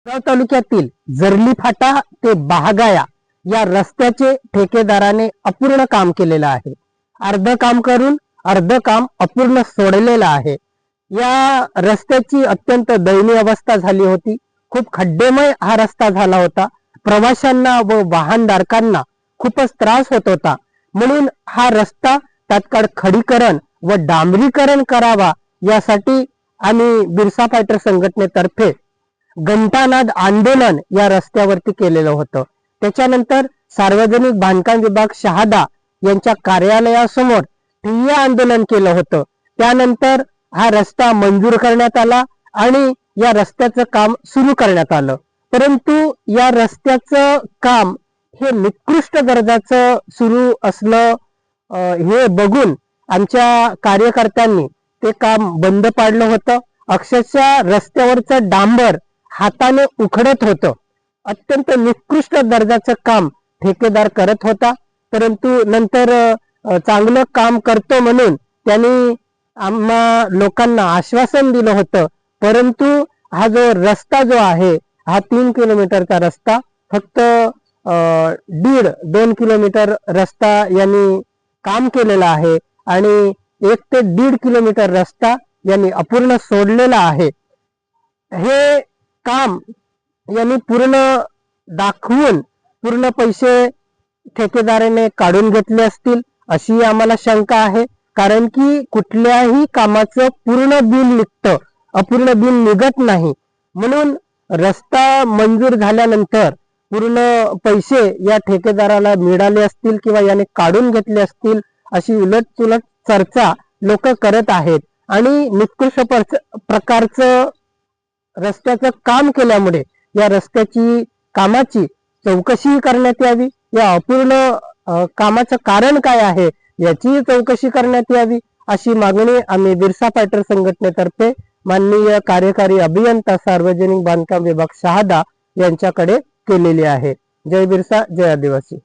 तालुक्यातील जर्ली फाटा ते बाहगाया या रस्त्याचे ठेकेदाराने अपूर्ण काम केलेलं आहे. अर्ध काम करून अर्ध काम अपूर्ण सोडलेलं आहे. या रस्त्याची अत्यंत दयनीय अवस्था झाली होती. खूप खड्डेमय हा रस्ता झाला होता. प्रवाशांना व वाहनधारकांना खूपच त्रास होत होता. म्हणून हा रस्ता तात्काळ खडीकरण व डांबरीकरण करावा यासाठी आम्ही बिरसा फायटर संघटनेतर्फे घंटानाद आंदोलन या रस्त्यावरती केलेलं होतं. त्याच्यानंतर सार्वजनिक बांधकाम विभाग शहादा यांच्या कार्यालयासमोर ठिय्या आंदोलन केलं होतं. त्यानंतर हा रस्ता मंजूर करण्यात आला आणि या रस्त्याचं काम सुरू करण्यात आलं. परंतु या रस्त्याचं काम हे निकृष्ट दर्जाचं सुरू असलं हे बघून आमच्या कार्यकर्त्यांनी ते काम बंद पाडलं होतं. अक्षरशः रस्त्यावरचं डांबर हाताने उखडत होतं. अत्यंत निकृष्ट दर्जाचं काम ठेकेदार करत होता. परंतु नंतर चांगलं काम करतो म्हणून त्यांनी आम्हा लोकांना आश्वासन दिलं होतं. परंतु हा जो रस्ता जो आहे हा 3 किलोमीटरचा रस्ता फक्त 1.5-2 किलोमीटर रस्ता यांनी काम केलेला आहे आणि 1 ते 1.5 किलोमीटर रस्ता यांनी अपूर्ण सोडलेला आहे. हे काम यांनी पूर्ण दाखवून पूर्ण पैसे ठेकेदाराने काढून घेतले असतील अशी आम्हाला शंका आहे. कारण की कुठल्याही कामाचं पूर्ण बिल निघतं, अपूर्ण बिल निघत नाही. म्हणून रस्ता मंजूर झाल्यानंतर पूर्ण पैसे या ठेकेदाराला मिळाले असतील किंवा याने काढून घेतले असतील अशी उलटसुलट चर्चा लोक करत आहेत. आणि निकृष्ट प्रकारचं रस्त्याचं काम केल्यामुळे या रस्त्याची कामाची चौकशी करण्यात यावी. या अपूर्ण कामाचं कारण काय आहे याची चौकशी करण्यात यावी अशी मागणी आम्ही बिरसा फायटर संघटनेतर्फे माननीय कार्यकारी अभियंता सार्वजनिक बांधकाम विभाग शहादा यांच्याकडे केलेली आहे. जय बिरसा, जय आदिवासी.